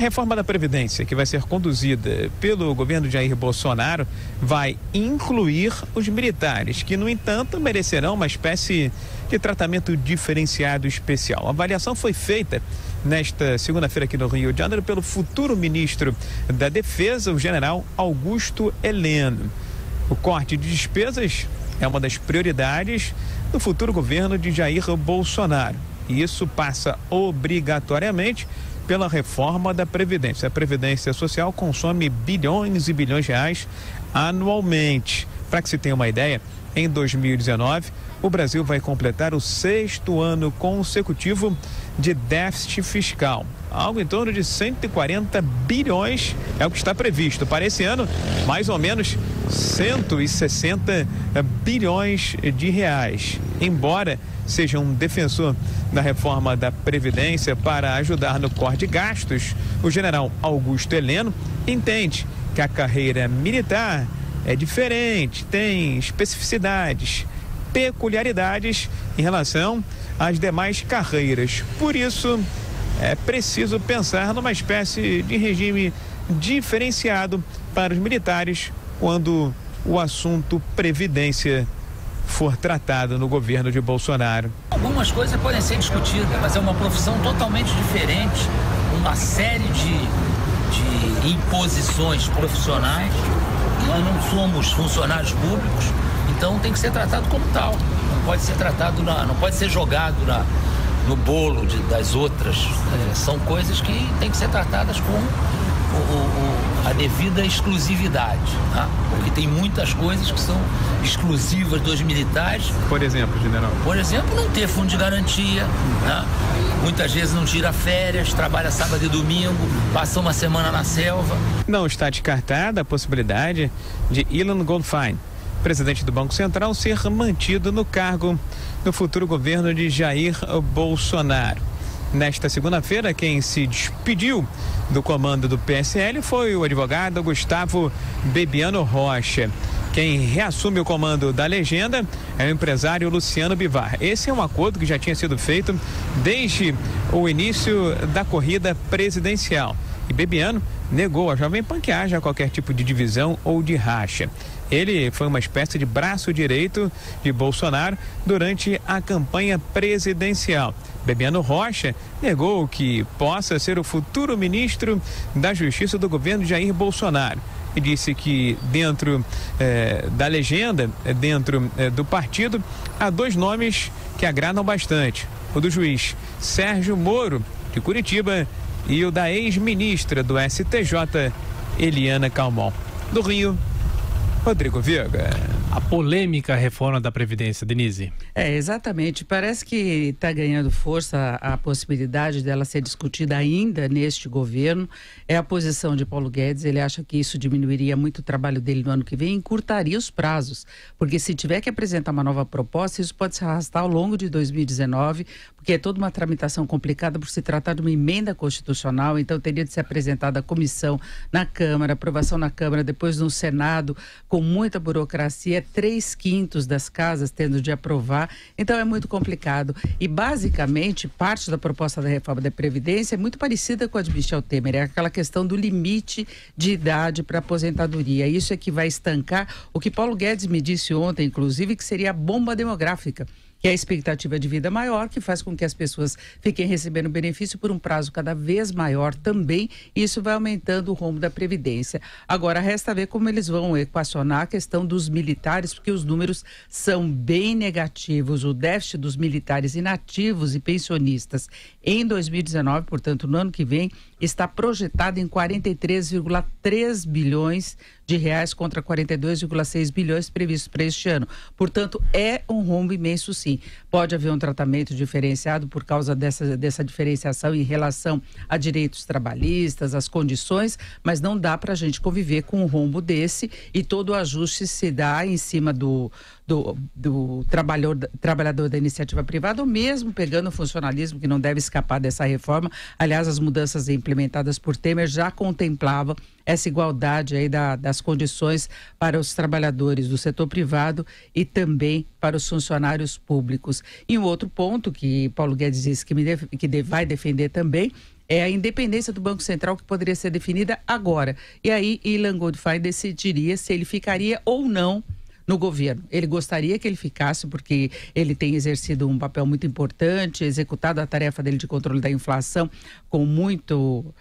A reforma da Previdência, que vai ser conduzida pelo governo de Jair Bolsonaro, vai incluir os militares, que, no entanto, merecerão uma espécie de tratamento diferenciado especial. A avaliação foi feita nesta segunda-feira aqui no Rio de Janeiro pelo futuro ministro da Defesa, o general Augusto Heleno. O corte de despesas é uma das prioridades do futuro governo de Jair Bolsonaro. E isso passa obrigatoriamente pela reforma da Previdência. A Previdência Social consome bilhões e bilhões de reais anualmente. Para que se tenha uma ideia, em 2019, o Brasil vai completar o 6º ano consecutivo de déficit fiscal. Algo em torno de 140 bilhões é o que está previsto. Para esse ano, mais ou menos 160 bilhões de reais. Embora seja um defensor da reforma da Previdência para ajudar no corte de gastos, o general Augusto Heleno entende que a carreira militar é diferente, tem especificidades, peculiaridades em relação às demais carreiras. Por isso, é preciso pensar numa espécie de regime diferenciado para os militares quando o assunto Previdência for tratado no governo de Bolsonaro. Algumas coisas podem ser discutidas, mas é uma profissão totalmente diferente, uma série de imposições profissionais. Nós não somos funcionários públicos, então tem que ser tratado como tal. Não pode ser tratado, não pode ser jogado no bolo das outras. São coisas que têm que ser tratadas com a devida exclusividade, tá? Porque tem muitas coisas que são exclusivas dos militares. Por exemplo, general? Por exemplo, não ter fundo de garantia, tá? Muitas vezes não tira férias, trabalha sábado e domingo, passa uma semana na selva. Não está descartada a possibilidade de Ilan Goldfein, presidente do Banco Central, ser mantido no cargo no futuro governo de Jair Bolsonaro. Nesta segunda-feira, quem se despediu do comando do PSL foi o advogado Gustavo Bebiano Rocha. Quem reassume o comando da legenda é o empresário Luciano Bivar. Esse é um acordo que já tinha sido feito desde o início da corrida presidencial. E Bebiano negou a Jovem Pan que haja qualquer tipo de divisão ou de racha. Ele foi uma espécie de braço direito de Bolsonaro durante a campanha presidencial. Bebiano Rocha negou que possa ser o futuro ministro da Justiça do governo de Jair Bolsonaro e disse que dentro da legenda, dentro do partido, há dois nomes que agradam bastante: o do juiz Sérgio Moro, de Curitiba, e o da ex-ministra do STJ, Eliana Calmon. Do Rio, Rodrigo Viega. A polêmica reforma da Previdência, Denise. Exatamente. Parece que está ganhando força a possibilidade dela ser discutida ainda neste governo. É a posição de Paulo Guedes. Ele acha que isso diminuiria muito o trabalho dele no ano que vem e encurtaria os prazos. Porque se tiver que apresentar uma nova proposta, isso pode se arrastar ao longo de 2019, porque é toda uma tramitação complicada por se tratar de uma emenda constitucional. Então teria de ser apresentada à comissão na Câmara, aprovação na Câmara, depois no Senado, com muita burocracia, 3/5 das casas tendo de aprovar. Então é muito complicado. E basicamente parte da proposta da reforma da Previdência é muito parecida com a de Michel Temer, é aquela questão do limite de idade para aposentadoria. Isso é que vai estancar o que Paulo Guedes me disse ontem, inclusive, que seria a bomba demográfica, que é a expectativa de vida maior, que faz com que as pessoas fiquem recebendo benefício por um prazo cada vez maior também, e isso vai aumentando o rombo da Previdência. Agora, resta ver como eles vão equacionar a questão dos militares, porque os números são bem negativos. O déficit dos militares inativos e pensionistas em 2019, portanto, no ano que vem, está projetado em 43,3 bilhões de reais contra 42,6 bilhões previstos para este ano. Portanto, é um rombo imenso, sim. Pode haver um tratamento diferenciado por causa dessa diferenciação em relação a direitos trabalhistas, as condições, mas não dá para a gente conviver com um rombo desse, e todo o ajuste se dá em cima do trabalhador da iniciativa privada, ou mesmo pegando o funcionalismo, que não deve escapar dessa reforma. Aliás, as mudanças implementadas por Temer já contemplavam essa igualdade aí das condições para os trabalhadores do setor privado e também para os funcionários públicos. E um outro ponto que Paulo Guedes disse que vai defender também É a independência do Banco Central que poderia ser definida agora. E aí, Ilan Goldfein decidiria se ele ficaria ou não no governo. Ele gostaria que ele ficasse, porque ele tem exercido um papel muito importante, executado a tarefa dele de controle da inflação com muito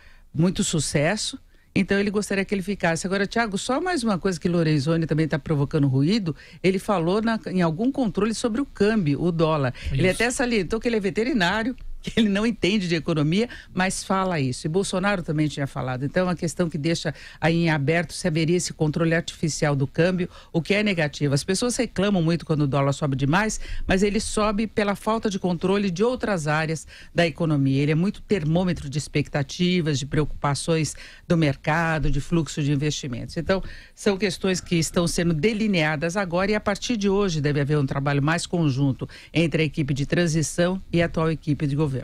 sucesso. Então, ele gostaria que ele ficasse. Agora, Tiago, só mais uma coisa que Lorenzoni também está provocando ruído. Ele falou em algum controle sobre o câmbio, o dólar. Isso. Ele até salientou que ele é veterinário, que ele não entende de economia, mas fala isso. E Bolsonaro também tinha falado. Então, é uma questão que deixa aí em aberto se haveria esse controle artificial do câmbio, o que é negativo. As pessoas reclamam muito quando o dólar sobe demais, mas ele sobe pela falta de controle de outras áreas da economia. Ele é muito termômetro de expectativas, de preocupações do mercado, de fluxo de investimentos. Então, são questões que estão sendo delineadas agora e a partir de hoje deve haver um trabalho mais conjunto entre a equipe de transição e a atual equipe de governo.